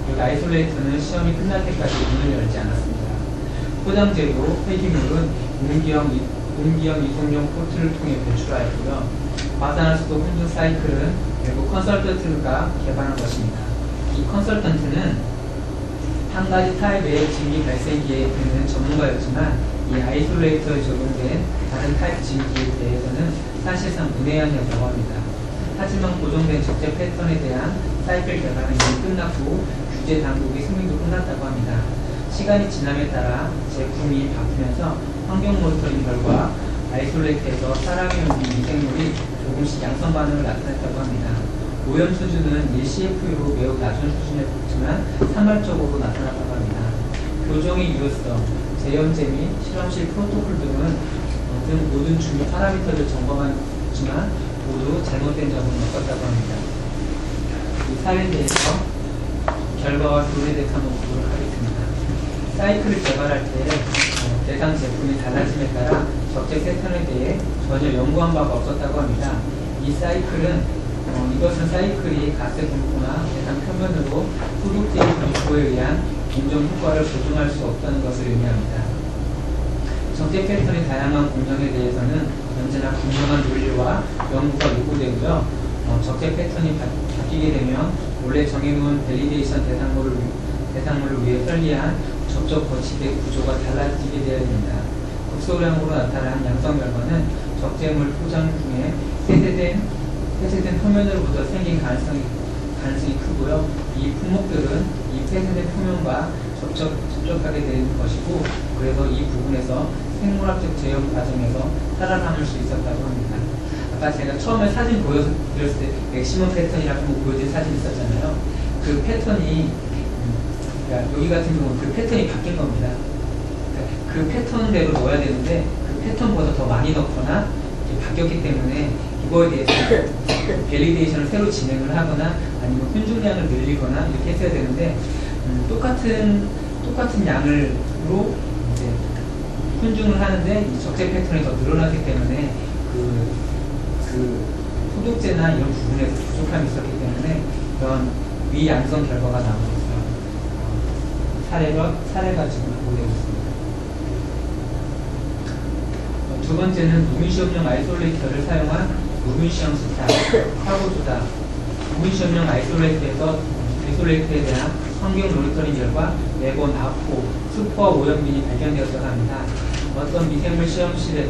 이 아이솔레이터는 시험이 끝날 때까지 문을 열지 않았습니다. 포장재료, 폐기물은 옮기형 이송용 포트를 통해 배출하였고요. 과산화수소 훈중 사이클은 결국 컨설턴트가 개발한 것입니다. 이 컨설턴트는 한 가지 타입의 증기 발생기에 있는 전문가였지만 이 아이솔레이터에 적용된 다른 타입 증기에 대해서는 사실상 문외한 여자고 합니다. 하지만 고정된 적재 패턴에 대한 사이클 개발은 이미 끝났고 규제 당국의 승인도 끝났다고 합니다. 시간이 지남에 따라 제품이 바뀌면서 환경 모니터링 결과 아이솔레이트에서 사람이 옮긴 미생물이 조금씩 양성 반응을 나타냈다고 합니다. 오염 수준은 CFU로 매우 낮은 수준이었지만 산발적으로 나타났다고 합니다. 교정의 유효성, 제염제 및 실험실 프로토콜 등 모든 중요 파라미터를 점검했지만 모두 잘못된 점은 없었다고 합니다. 이 사례에 대해서 결과와 교훈에 대해서 한번 보도록 하겠습니다. 사이클을 개발할 때 대상 제품이 달라짐에 따라 적재 패턴에 대해 전혀 연구한 바가 없었다고 합니다. 이 사이클은 이것은 사이클이 가스 분포나 대상 표면으로 소독제의 분포에 의한 공정 효과를 보증할 수 없다는 것을 의미합니다. 적재 패턴의 다양한 공정에 대해서는 언제나 분명한 논리와 연구가 요구되고요. 적재 패턴이 바뀌게 되면 원래 정해놓은 밸리데이션 대상물을 위해 편리한 접촉 거치대 구조가 달라지게 되어야 됩니다. 극소량으로 나타난 양성 결과는 적재물 포장 중에 폐쇄된 표면으로부터 생긴 가능성이 크고요. 이 품목들은 이 폐쇄된 표면과 접촉하게 되는 것이고, 그래서 이 부분에서 생물학적 제형 과정에서 살아남을 수 있었다고 합니다. 아까 제가 처음에 사진 보여드렸을 때 맥시멈 패턴이라고 보여드린 사진 있었잖아요. 그 패턴이 그러니까 여기 같은 경우는 그 패턴이 바뀐 겁니다. 그러니까 그 패턴대로 넣어야 되는데 그 패턴보다 더 많이 넣거나 바뀌었기 때문에 이거에 대해서 밸리데이션을 새로 진행을 하거나 아니면 훈중량을 늘리거나 이렇게 했어야 되는데 똑같은 양으로 이제 훈중을 하는데 이 적재 패턴이 더 늘어났기 때문에 그 소독제나 이런 부분에서 부족함이 있었기 때문에 그런 위양성 결과가 나오고 있어요. 사례가 지금 보고되고 있습니다. 두 번째는 무균시험용 아이솔레이터를 사용한 무균시험 수사, 사고조사. 무균시험용 아이솔레이터에 대한 환경 모니터링 결과 매번 아포, 수포와 오염균이 발견되었다고 합니다. 어떤 미생물 시험실에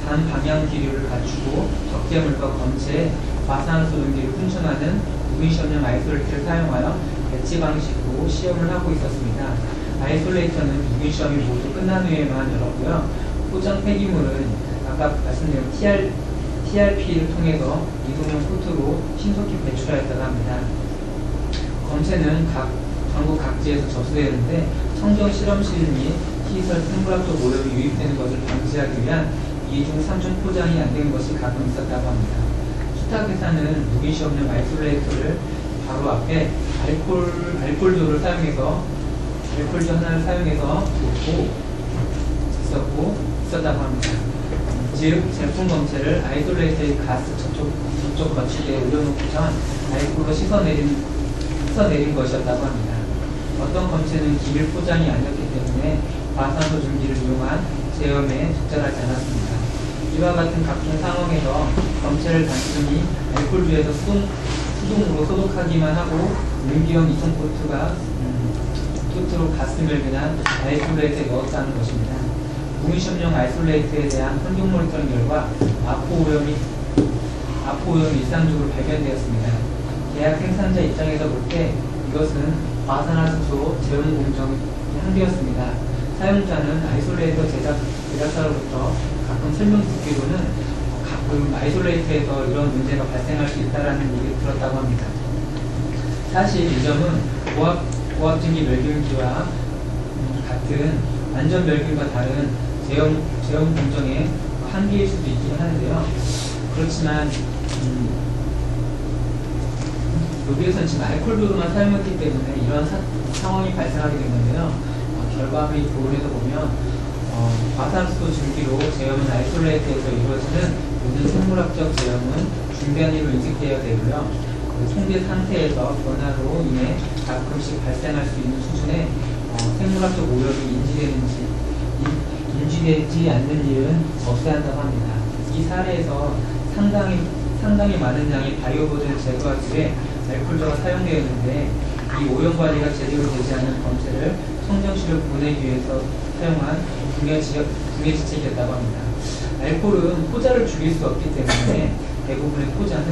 단 방향 기류를 갖추고 적재물과 검체에 과산화수 등기를 훈sun하는 무균시험용 아이솔레이터를 사용하여 배치 방식으로 시험을 하고 있었습니다. 아이솔레이터는 무균시험이 모두 끝난 후에만 열었고요. 포장 폐기물은 아까 말씀드린 TRP를 통해서 이동형 포트로 신속히 배출하였다고 합니다. 검체는 전국 각지에서 접수되는데 청정 실험실 및 시설 생물학적 오염이 유입되는 것을 방지하기 위한 2중, 3중 포장이 안 된 것이 가끔 있었다고 합니다. 수탁회사는 무기시 없는 아이솔레이터를 바로 앞에 알콜조를 사용해서 알콜조 하나를 사용해서 놓고 있었다고 합니다. 즉 제품 검체를 아이솔레이터의 가스 접촉 거치대에 올려놓고선 알콜로 씻어내린 것이었다고 합니다. 어떤 검체는 기밀 포장이 아니었기 때문에 과산소 증기를 이용한 제염에 적절하지 않았습니다. 이와 같은 각종 상황에서 검체를 단순히 알콜주에서 수동으로 소독하기만 하고 용기형 이송코트로 가스를 그냥 아이솔레이트에 넣었다는 것입니다. 무기시험용 아이솔레이트에 대한 환경 모니터링 결과 아포 오염이 일상적으로 발견되었습니다. 계약 생산자 입장에서 볼 때 이것은 과산화수소 제품 공정이 한계였습니다. 사용자는 아이솔레이터 제작사로부터 가끔 설명 듣기로는 가끔 아이솔레이터에서 이런 문제가 발생할 수 있다는 얘기를 들었다고 합니다. 사실 이 점은 고압증기 멸균기와 같은 안전 멸균과 다른 제형 공정의 한계일 수도 있긴 하는데요. 그렇지만 여기에서는 지금 알콜도로만 사용했기 때문에 이런 상황이 발생하게 된 건데요. 결과물이 도론에서 보면 과산수소 증기로 제염은 아이솔레이트에서 이루어지는 모든 생물학적 제염은 중단위로 인식되어야 되고요. 통제 상태에서 변화로 인해 가끔씩 발생할 수 있는 수준의 생물학적 오염이 인지되지 않는 일은 없어야 한다고 합니다. 이 사례에서 상당히 많은 양의 바이오보드를 제거하기 위해 알콜조가 사용되었는데 이 오염 관리가 제대로 되지 않은 검체를 청정실로 보내기 위해서 사용한 분해지책이었다고 합니다. 알콜은 포자를 죽일 수 없기 때문에 대부분의 포자는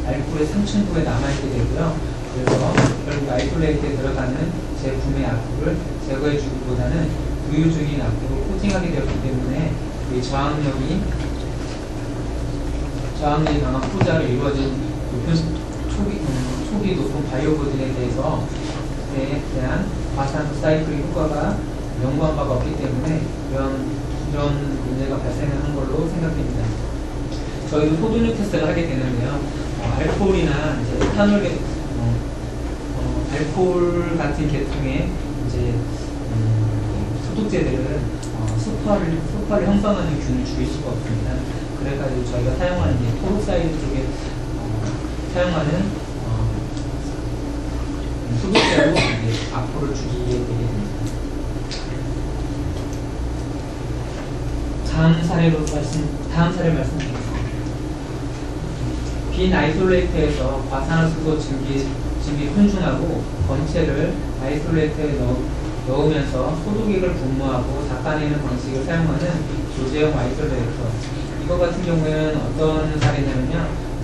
알콜의 상층부에 남아있게 되고요. 그래서 결국 아이솔레이트에 들어가는 제품의 악물을 제거해주기보다는 부유 중인 악물로 코팅하게 되었기 때문에 이 저항력이 강한 포자로 이루어진 초기 높은 바이오보드에 대한 과산소 사이클의 효과가 연구한 바가 없기 때문에 이런 문제가 발생하는 걸로 생각됩니다. 저희도 소독력 테스트를 하게 되는데요. 알코올이나 이제 에탄올 알코올 같은 계통의 이제 소독제들은 수파를 형성하는 균을 죽일 수가 없습니다. 그래가지고 저희가 사용하는 이제 토르사이드 쪽에 사용하는 소독제로 이제 악포를 죽이게 되게 됩니다. 다음 사례 말씀드리겠습니다. 빈 아이솔레이터에서 과산화수소 증기를 혼중하고 검체를 아이솔레이터에 넣으면서 소독액을 분무하고 닦아내는 방식을 사용하는 조제형 아이솔레이터. 이거 같은 경우에는 어떤 사례냐면요.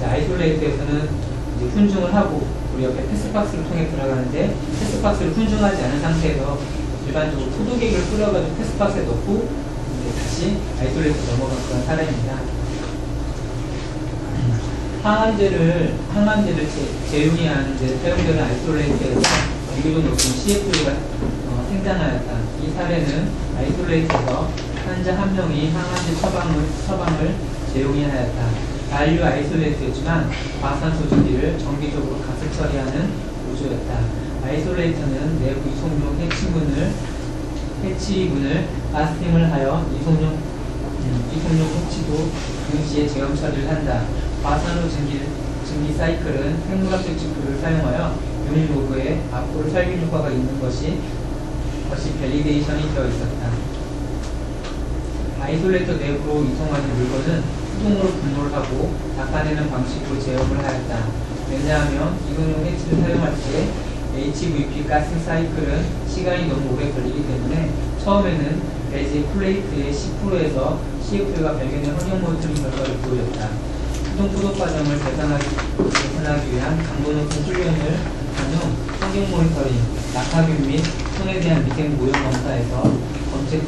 아이솔레이터에서는 이제 훈중을 하고 우리 옆에 패스박스를 통해 들어가는데 패스박스를 훈중하지 않은 상태에서 일반적으로 소독액을 뿌려가지고 패스박스에 넣고 이제 다시 아이솔레이터 넘어간 그런 사례입니다. 항암제를 재용이하는 데 사용되는 아이솔레이터에서 비교적 높은 CF가 생산하였다. 이 사례는 아이솔레이터에서 환자 한 명이 항암제 처방을 재용이하였다. 반류 아이솔레이터였지만 과산소 증기를 정기적으로 가스 처리하는 구조였다. 아이솔레이터는 내부 이송용 해치문을 가스팅을 하여 이송용 해치도 동시에 제염 처리를 한다. 과산소 증기 사이클은 생물학적 지표를 사용하여 용 로그에 앞으로 살균 효과가 있는 것이 밸리데이션이 되어 있었다. 아이솔레이터 내부로 이송하는 물건은 수동으로 분무를 하고 닦아내는 방식으로 제어를 하였다. 왜냐하면 이동용 해치를 사용할 때 HVP 가스 사이클은 시간이 너무 오래 걸리기 때문에 처음에는 배지 플레이트의 10%에서 CF가 발견된 환경 모니터링 결과를 보여줬다. 수동 소독 과정을 개선하기 위한 강도 높은 훈련을 한 후 환경 모니터링, 낙하균 및 손에 대한 미생 모형 검사에서 검체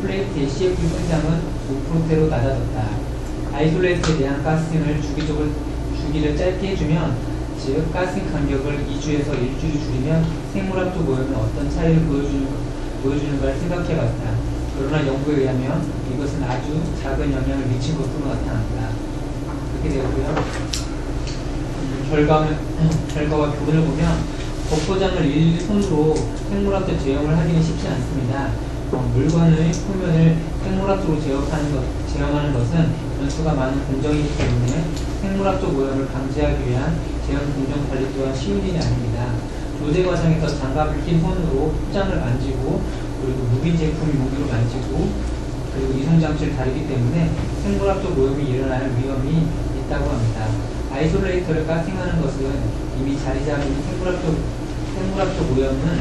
플레이트의 CF 성장은 5%대로 낮아졌다. 아이솔레이트에 대한 가스팅을 주기를 짧게 해주면, 즉 가스팅 간격을 2주에서 1주로 줄이면 생물학적 오염에 어떤 차이를 보여주는가를 생각해봤다. 그러나 연구에 의하면 이 이것은 아주 작은 영향을 미친 것으로 나타납니다. 그렇게 되고요. 결과와 교훈을 보면 복포장을 일손으로 생물학적 제형을 하기는 쉽지 않습니다. 물건의 표면을 생물학적으로 제형하는 것은 변수가 많은 공정이기 때문에 생물학적 오염을 방지하기 위한 제형 공정 관리 또한 쉬운 일이 아닙니다. 조제 과정에서 장갑을 낀 손으로 포장을 만지고 그리고 무빈 제품을 무기로 만지고 그리고 이송장치를 다루기 때문에 생물학적 오염이 일어날 위험이 있다고 합니다. 아이솔레이터를 가팅하는 것은 이미 자리 잡은 생물학적 오염은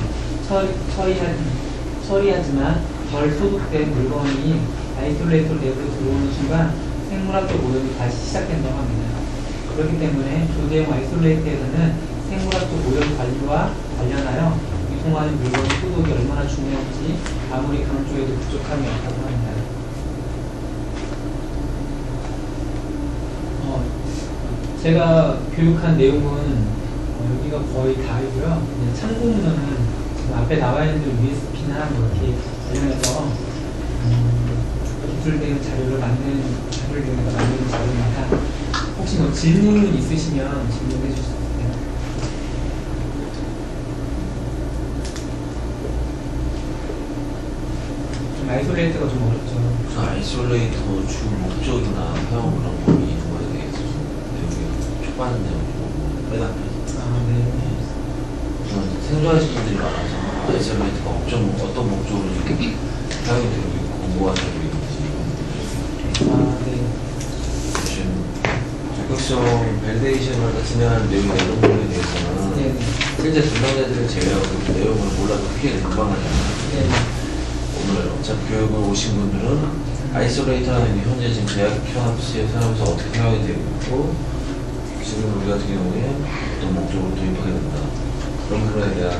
처리하지만 덜 소독된 물건이 아이솔레이터 내부로 들어오는 순간 생물학적 오염이 다시 시작된다고 합니다. 그렇기 때문에 조제형 아이솔레이터에서는 생물학적 오염 관리와 관련하여 유통하는 물건의 소독이 얼마나 중요한지 아무리 강조해도 부족함이 없다고 합니다. 제가 교육한 내용은 여기가 거의 다이고요. 참고문헌은 지금 앞에 나와 있는 USB나 뭐 이렇게 관련해서 기술된 자료를 이용해서 만드는 자료입니다. 혹시 뭐 질문 있으시면 질문해 주세요. 좀 아이솔레이터가 좀 어렵죠. 우선 아이솔레이터 주 목적이나 사용 그런 범위 이런 거에 대해서 배우기 초반에 좀 빼놨어요. 우선 생소하신 분들이 많아서 아이솔레이터가 어떤 목적으로 지금 사용이 되고 있고 공부가 되고 있는지 지금 적극성 밸리데이션을 진행하는 내용이나 이런 부분에 대해서는 실제 담당자들을 제외하고 그 내용을 몰라도 크게 민감하잖아요. 오늘 어차피 교육을 오신 분들은 아이솔레이터는 현재 지금 제약 현업시에 사용해서 어떻게 사용이 되고 있고 지금 우리 같은 경우에 어떤 목적으로 도입하게 된다. 그런 부분에 대한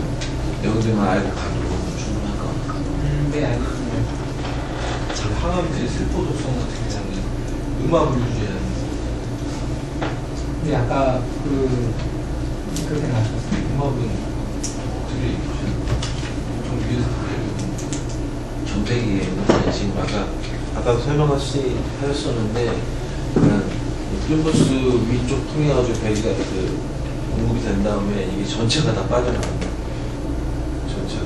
내용들만 알고 가도 충분할 것 같아요. 네, 알겠습니다. 항암제 세포 독성 같은 경우는 음압을 유지하는. 근데 아까 그렇게 나왔었어요. 음압은 어떻게 좀 위에서 전태기에는 지금 아까 설명하셨었는데 그냥 플루버스 위쪽 통해가지고 배기가 공급이 된 다음에 이게 전체가 다 빠져나갑니다. 전체가.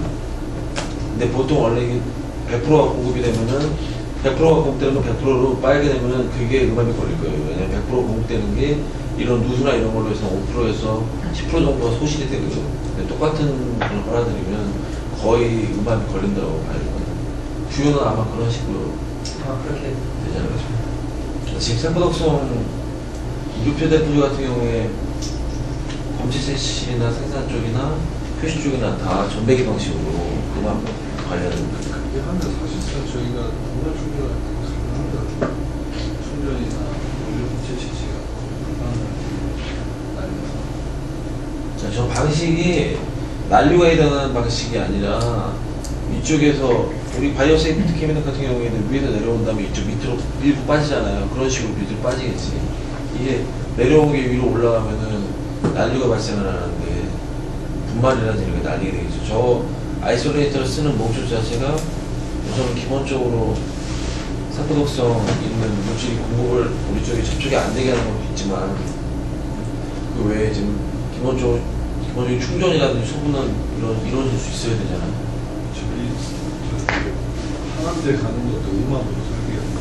근데 보통 원래 이게 100%가 공급이 되면은 100%가 공급되는 건 100%로 빨게 되면은 그게 음압이 걸릴 거예요. 왜냐면 100% 공급되는 게 이런 누수나 이런 걸로 해서 5%에서 10% 정도가 소실이 되거든요. 근데 똑같은 걸 빨아들이면 거의 음압이 걸린다고 봐야 되거든요. 주요는 아마 그런 식으로 그렇게 되잖아요. 지금 세포독성 유표 대표주 같은 경우에 검지세시나 생산 쪽이나 표시 쪽이나 다 전배기 방식으로 음압 관리하는 그게 하면 사실상 저희가 동력 충전할 때 가능합니다. 충전이나 오히려 부채 시치가 자, 저 방식이 난류가 해당하는 방식이 아니라 위쪽에서 우리 바이오 세이프티 캐비넷 같은 경우에는 위에서 내려온 다음에 이쪽 밑으로 일부 빠지잖아요. 그런 식으로 밑으로 빠지겠지. 이게 내려온 게 위로 올라가면은 난류가 발생을 하는데 분말이라든지 이런 게 날리게 되겠죠. 저 아이솔레이터를 쓰는 목적 자체가 우선 기본적으로 세포독성 있는 물질이 공급을 우리 쪽에 접촉이 안 되게 하는 것도 있지만 그 외에 지금 기본적으로 충전이라든지 소분은 이루어질 수 있어야 되잖아요. 항암제 가는 것도 음압으로 설계합니다.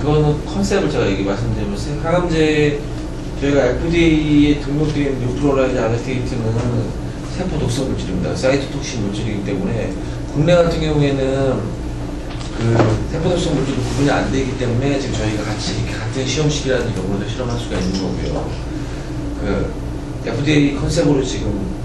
그거는 컨셉을 제가 얘기 말씀드리면 항암제 저희가 FDA에 등록되어 있는 뉴트로라이즈 아네스테이트는 세포 독성 물질입니다. 사이토톡신 물질이기 때문에 국내 같은 경우에는 그 세포 독성 물질도 구분이 안 되기 때문에 지금 저희가 같이 같은 시험실이라는 경우도 실험할 수가 있는 거고요. 그 FDA 컨셉으로 지금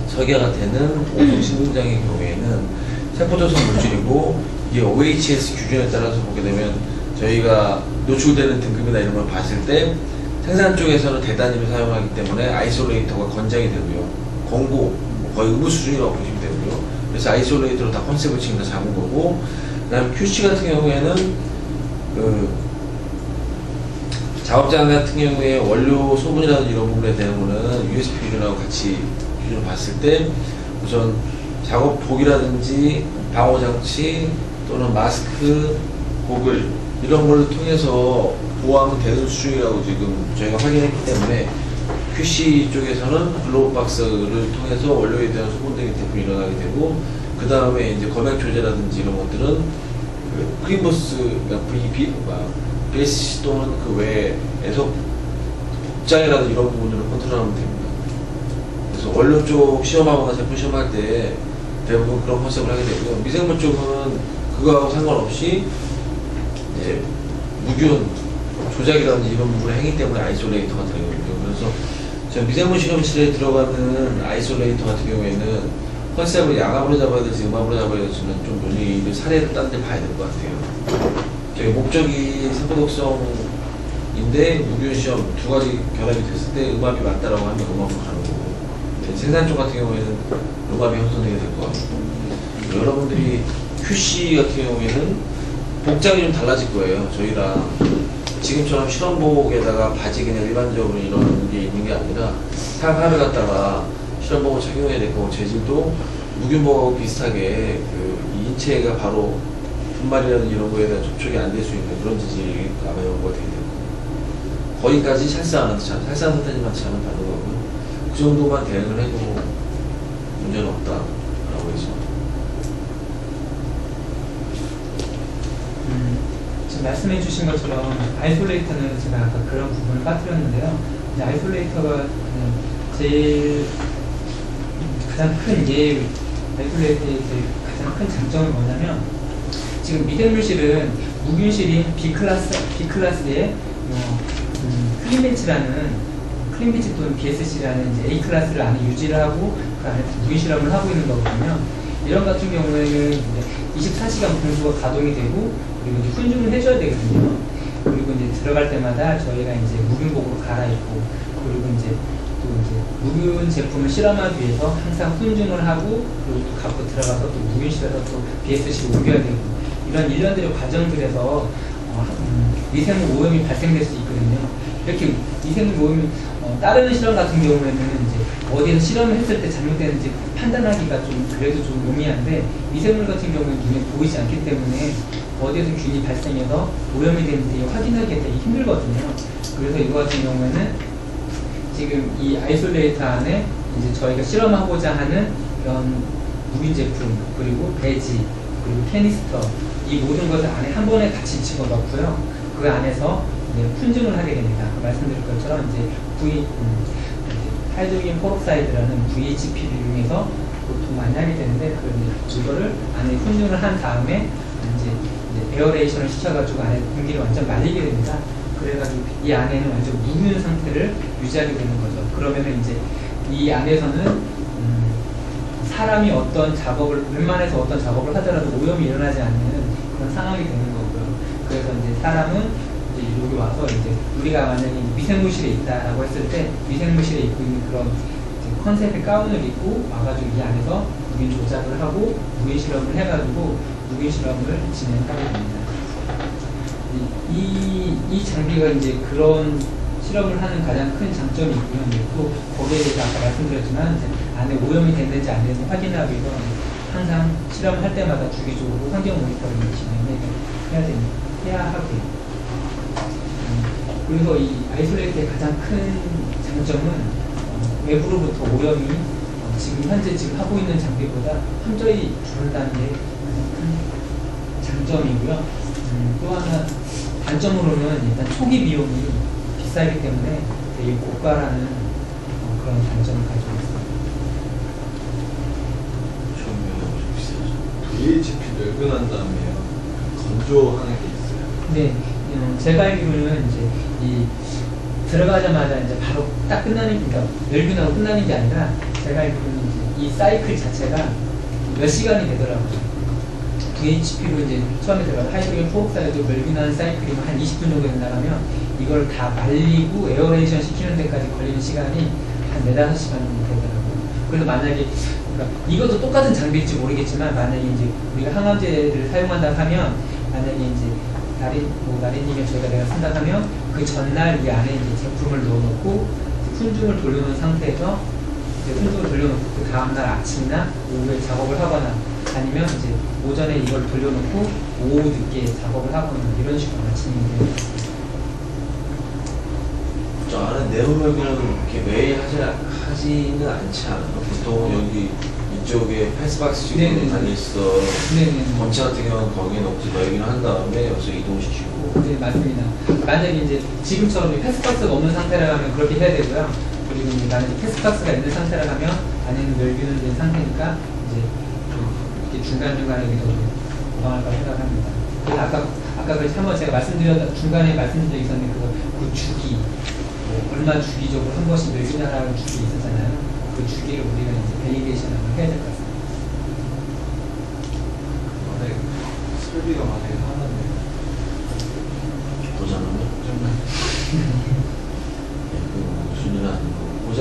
설계가 되는 오송 신분장의 경우에는 세포독성 물질이고 이게 OHS 기준에 따라서 보게 되면 저희가 노출되는 등급이나 이런 걸 봤을 때 생산 쪽에서는 대단위를 사용하기 때문에 아이솔레이터가 권장이 되고요. 권고 거의 의무 수준이라고 보시면 되고요. 그래서 아이솔레이터로 다 컨셉을 지금 다 잡은 거고, 그다음에 QC 같은 경우에는 그 작업장 같은 경우에 원료 소분이라든지 이런 부분에 대한 거는 USP 기준하고 같이 기준을 봤을 때 우선 작업복이라든지 방호장치 또는 마스크, 고글 이런 걸 통해서 보호하면 되는 수준이라고 지금 저희가 확인했기 때문에 QC 쪽에서는 글로우박스를 통해서 원료에 대한 소분등의 대품이 일어나게 되고, 그 다음에 이제 검역 조제라든지 이런 것들은 그 크림버스, 그러니까 BSC 또는 그 외에서 복장이라든지 이런 부분들을 컨트롤하면 됩니다. 그래서 원료 쪽 시험하거나 제품 시험할 때 대부분 그런 컨셉을 하게 되고요. 미생물 쪽은 그거하고 상관없이 이제 무균 조작이라든지 이런 부분의 행위 때문에 아이솔레이터 같은 경우에요. 그래서 저 미생물 실험실에 들어가는 아이솔레이터 같은 경우에는 컨셉을 야감으로 잡아야 될지 음압으로 잡아야 될지는 좀 논의를 사례를 딴 데 봐야 될 것 같아요. 저희 목적이 세포독성인데 무균 시험 두 가지 결합이 됐을 때 음압이 맞다라고 하면 음압으로 가는 거고, 생산 쪽 같은 경우에는 음압이 형성되게 될 것 같고, 여러분들이 QC 같은 경우에는 복장이 좀 달라질 거예요. 저희랑 지금처럼 실험복에다가 바지 그냥 일반적으로 이런 게 있는 게 아니라 상하를 갖다가 실험복을 착용해야 될 거고, 재질도 무균복하고 비슷하게 그 인체가 바로 분말이라든지 이런 거에 대한 접촉이 안 될 수 있는 그런 재질이 아마 연구가 되게 되고, 거기까지 찰스한 상태지만 않은 다른 거고요. 그 정도만 대응을 해도 문제는 없다라고 해서. 지금 말씀해 주신 것처럼 아이솔레이터는 제가 아까 그런 부분을 빠뜨렸는데요. 이제 아이솔레이터가 제일 가장 큰 아이솔레이터의 가장 큰 장점이 뭐냐면, 지금 미생물실은 무균실인 B클래스의 클린벤치 또는 BSC라는 이제 A클래스를 안에 유지를 하고 그 안에 무균 실험을 하고 있는 거거든요. 이런 같은 경우에는 이제 24시간 분수가 가동이 되고, 그리고 이제 훈증을 해줘야 되거든요. 그리고 이제 들어갈 때마다 저희가 이제 무균복으로 갈아입고, 그리고 이제 또 이제 무균 제품을 실험하기 위해서 항상 훈증을 하고, 그리고 또 갖고 들어가서 또 무균실에서 또 BSC로 옮겨야 되고, 이런 일련들의 과정들에서 미생물 오염이 발생될 수 있거든요. 이렇게 미생물 오염이 따르는 실험 같은 경우에는 이제 어디에서 실험을 했을 때 잘못되는지 판단하기가 좀 그래도 좀 용이한데, 미생물 같은 경우는 눈에 보이지 않기 때문에 어디에서 균이 발생해서 오염이 되는지 확인하기가 되게 힘들거든요. 그래서 이거 같은 경우에는 지금 이 아이솔레이터 안에 이제 저희가 실험하고자 하는 이런 무균 제품, 그리고 배지, 그리고 캐니스터, 이 모든 것을 안에 한 번에 같이 집어넣고요. 그 안에서 이제 훈증을 하게 됩니다. 말씀드린 것처럼 이제 하이드로겐 페록사이드라는 VHP를 이용해서 보통 많이 하게 되는데, 그거를 안에 훈증을 한 다음에 이제 에어레이션을 시켜가지고 안에 공기를 완전 말리게 됩니다. 그래가지고 이 안에는 완전 무균 상태를 유지하게 되는 거죠. 그러면은 이제 이 안에서는 사람이 어떤 작업을, 웬만해서 어떤 작업을 하더라도 오염이 일어나지 않는 그런 상황이 되는 거고요. 그래서 이제 사람은 이제 여기 와서 이제 우리가 만약에 미생물실에 있다라고 했을 때 미생물실에 입고 있는 그런 컨셉의 가운을 입고 와가지고 이 안에서 무균 조작을 하고 무균 실험을 해가지고 무균 실험을 진행하게 됩니다. 이 장비가 이제 그런 실험을 하는 가장 큰 장점이 있고요. 또 거기에 대해서 아까 말씀드렸지만 안에 오염이 됐는지 안 됐는지 확인하기 위해서 항상 실험할 때마다 주기적으로 환경 모니터링을 해야 하고요. 그래서 이 아이솔레이트의 가장 큰 장점은 외부로부터 오염이 지금 현재 하고 있는 장비보다 현저히 줄어든다는 게 가장 큰 장점이고요. 또 하나 단점으로는 일단 초기 비용이 비싸기 때문에 되게 고가라는 그런 단점을 가지고 있습니다. VHP 멸균한 다음에 건조하는 게 있어요. 네, 제가 알기로는 이제 이 들어가자마자 이제 바로 딱 끝나는, 그러니까 멸균하고 끝나는 게 아니라 제가 알기로는 이제 이 사이클 자체가 몇 시간이 되더라고요. VHP로 이제 처음에 들어가 하이드로겐 페록사이드 멸균하는 사이클이 한 20분 정도 된다면 이걸 다 말리고 에어레이션 시키는 데까지 걸리는 시간이 한 4~5시간 정도 되더라고요. 그래서 만약에 그러니까 이것도 똑같은 장비일지 모르겠지만, 만약에 이제 우리가 항암제를 사용한다 하면, 만약에 이제 나린님의 저희가 내가 쓴다 하면 그 전날 이 안에 이제 제품을 넣어놓고 훈증을 돌려놓은 상태에서 이제 혼동을 돌려놓고 그 다음날 아침이나 오후에 작업을 하거나 아니면 이제 오전에 이걸 돌려놓고 오후 늦게 작업을 하거나 이런 식으로 진행이 돼요. 저 안에 내부벽에는 이렇게 매일 하지는 않지 않아요? 보통 여기 이쪽에 패스박스 네네. 지금 다녔어. 네네. 검체 같은 경우는 거기에 넣고 여기는 한 다음에 여기서 이동시키고. 네, 맞습니다. 만약에 이제 지금처럼 패스박스가 없는 상태라면 그렇게 해야 되고요. 그리고 이제 만약에 패스박스가 있는 상태라면 안에는 멸균은 된 상태니까 이제 좀 이렇게 중간중간에 이렇게 보강할까 생각합니다. 그래서 아까 그 한번 제가 중간에 말씀드린 적이 있었는데 그 주기, 뭐 얼마 주기적으로 한 번씩 멸균하라는 주기 있었잖아요. 그 주기를 우리가 이제 밸리데이션을 해야 될 것 같습니다. 만약에 설비가 만약에 하나면 고장하면? 정말 그 수준은 아니고 고장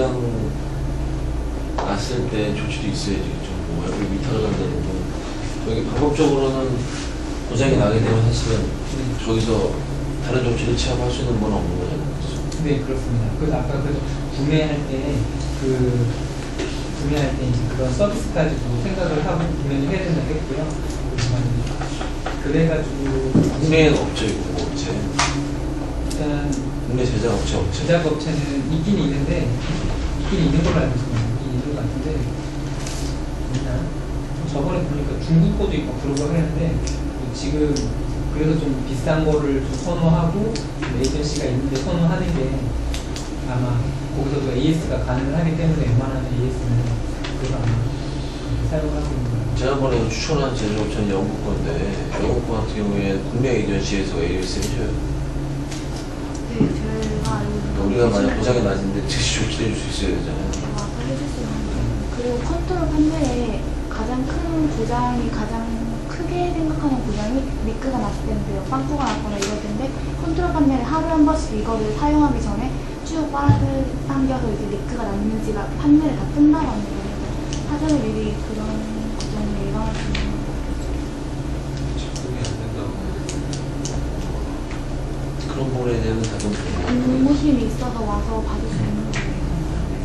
났을 때 조치도 있어야지. 좀 뭐, 여기 미터를 간다는 거. 여기 방법적으로는 고장이 나게 되면 사실은 저기서 다른 조치를 취합할 수 있는 건 없는 거잖아요. 그렇죠? 네, 그렇습니다. 그래서 아까 구매할 때 이제 그런 서비스까지도 생각을 하고 구매를 해야 된다고 했고요. 그래가지고 국내에는 없죠, 이거 뭐 업체. 일단 국내 제작 업체. 제작업체는 있긴 있는데 있는 걸로 알고 있습니다. 있긴 있는 것 같은데 일단 저번에 보니까 중국 거도 있고 그러고 하는데 지금 그래서 좀 비싼 거를 좀 선호하고 에이전시가 있는데 선호하는 게 아마 거기서도 AS가 가능을 하기 때문에 웬만하면 AS는 그래서 아마 사용하고 있는 거예요. 지난번에 추천한 제조업체는 영국 건데 영국 거 같은 경우에 국내 에이전시에서 AS를 해줘요. 네, 저희가 우리가 만약 고장이 났는데 즉시 조치를 해줄 수 있어야 되잖아요. 와서 해줄 수 있는 거. 그리고 컨트롤 판매에 가장 큰 고장이 가장 크게 생각하는 고장이 리크가 났을 때인데요. 빵꾸가 났거나 이럴 텐데 컨트롤 판매를 하루에 한 번씩 이거를 사용하기 전에 쭉 빨아당겨서 이제 리크가 났는지가 판매를 다 끝나고 하는 거예요. 사전에 미리 그런 고장을 예방할 수 있는 거예요. 작동이 안 된다고 그런 부분에 대해서는 다좀 공무심이 있어서 와서 받을 수 있는 거예요.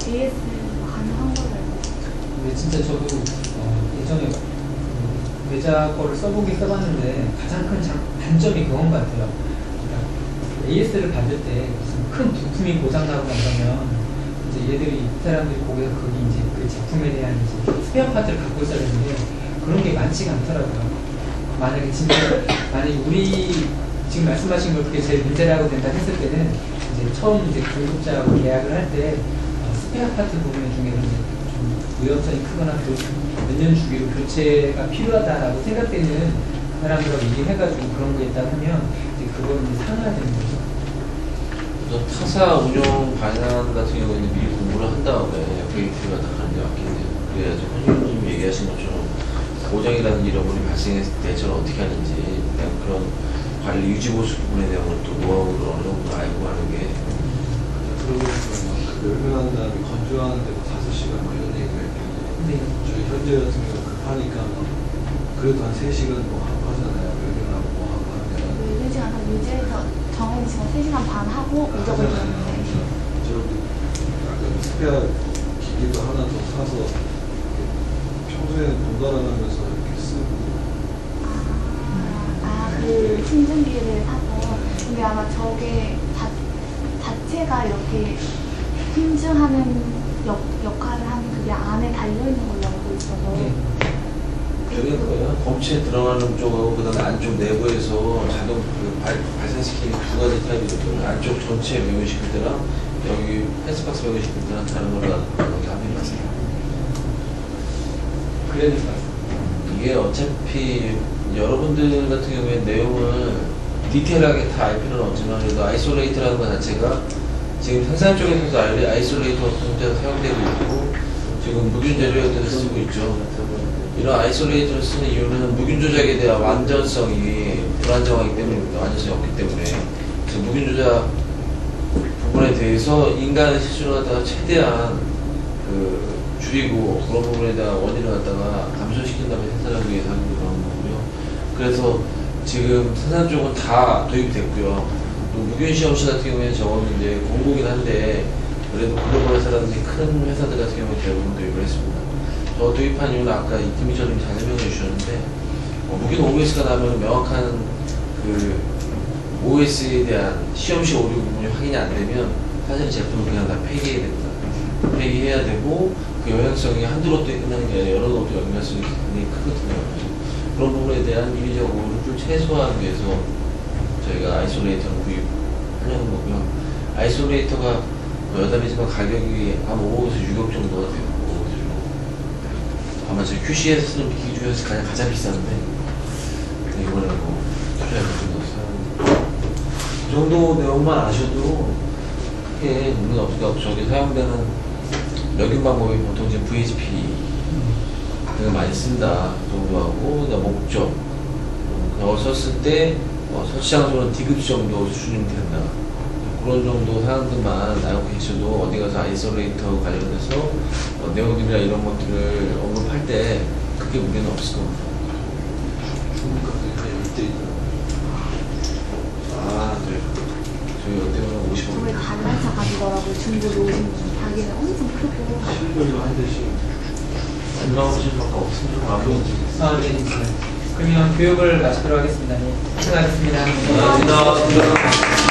AS 가능한 걸로 알고 있어요. 근데 진짜 저도 예전에 외자 거를 써보긴 써봤는데 가장 큰 단점이 그건 것 같아요. 그러니까 AS를 받을 때 무슨 큰 부품이 고장나거나 이러면 이제 얘들이 사람들이 거기서 거기 이제 그 제품에 대한 이제 스페어 파트를 갖고 있어야 되는데 그런 게 많지가 않더라고요. 만약에 우리 지금 말씀하신 걸 그게 제일 문제라고 된다 했을 때는 이제 처음 이제 공급자하고 계약을 할 때 스페어 파트 부분 중에는 좀 위험성이 크거나 몇 년 주기로 교체가 필요하다라고 생각되는 그 사람들하고 얘기해가지고 그런 게 있다 하면 이제 그거는 이제 상해야 되는 거죠. 그래서 타사 운영 방향 같은 경우에는 미리 공부를 한 다음에 FAT가 다 가는 게 맞겠네요. 그래야지 선생님이 얘기하신 것처럼 고장이라는 잃어버림이 발생했을 때 대처를 어떻게 하는지 그런 관리 유지보수 부분에 대한 것도 노하우를 어느 정도 알고 하는 게 그러고 보니까 멸균한 다음에 건조하는데 뭐 5시간 뭐 이런 얘기가 있는데 네. 저희 현재 같은 경우 급하니까 그래도 한 3시간 뭐 하고 하잖아요. 멸균하고 뭐 하고 하면 4시간 한 유지해서 정해진 시간 3시간 반 하고 무조건 하잖아요. 저렇게 약간 스페어 기기도 하나 더 사서 이렇게 평소에는 번갈아가면서 이렇게 쓰고 그 충전기를 사서. 근데 아마 저게 자체가 이렇게 품질하는 역할을 하는 그게 안에 달려있는 걸로 알고 있어서. 네. 그게 뭐예요? 검체에 들어가는 쪽하고 그 다음에 안쪽 내부에서 자동 발생시키는 두 가지 타입이 있거든요. 안쪽 전체 매운시킬 때랑 여기 패스박스 매운시킬 때랑 다른 거랑 여기 한번 맞습니다. 그래야 될 것 같습니다. 이게 어차피 여러분들 같은 경우에 내용을 디테일하게 다 알 필요는 없지만 그래도 아이솔레이트라는 것 자체가 지금 생산 쪽에서도 아이솔레이터 형태가 사용되고 있고 지금 무균 제조에도 쓰고 있죠. 이런 아이솔레이터를 쓰는 이유는 무균 조작에 대한 완전성이 불안정하기 때문입니다. 완전성이 없기 때문에. 그래서 무균 조작 부분에 대해서 인간의 실수를 갖다가 최대한 줄이고 그런 부분에 대한 원인을 갖다가 감소시킨 다음에 생산하기 위해서 하는 그런 거고요. 그래서 지금 생산 쪽은 다 도입이 됐고요. 또 무균 시험실 같은 경우에는 저거는 이제 공고긴 한데 그래도 글로벌 회사라든지 큰 회사들 같은 경우에 대부분 도입을 했습니다. 저 도입한 이유는 아까 이팀이처럼 잘 설명해 주셨는데 무기는 OS가 나면 명확한 그 OS에 대한 시험식 오류 부분이 확인이 안 되면 사실 제품을 그냥 다 폐기해야 됩니다. 폐기해야 되고 그 영향성이 한두 롯데 끝나는 게 아니라 여러 롯데 영향성이 굉장히 크거든요. 그런 부분에 대한 인위적 오류를 최소화하기 위해서 저희가 아이솔레이터를 구입하려는 거고요. 아이솔레이터가 여담이지만 가격이 한 5억에서 6억 정도가 되고 아마 저희 QC에서 쓰는 기기 중에서 가장 비싼데 이번에 뭐 투자해서 그 정도 내용만 아셔도 크게 문제는 없을 것 같고 저기 사용되는 멸균 방법이 보통 이제 VHP 등을 많이 쓴다 정도하고 목적 그걸 썼을 때 설치 장소는 디귿 정도 수준이면 된다 그런 정도 사항들만 알고 계셔도 어디 가서 아이솔레이터 관련해서 내용들이나 이런 것들을 언급할 때 크게 문제는 없을 겁니다. 중국값이 한 1대1. 아, 네. 저희 어때면 50원. 정말 반날차 가지더라고요. 중국으로 오신 분. 가게는 엄청 크고. 실별로 한 대씩. 안 나오신 밖에 없으면 안 보이지. 네. 그러면 교육을 마치도록 하겠습니다. 네, 수고하셨습니다. 감사합니다.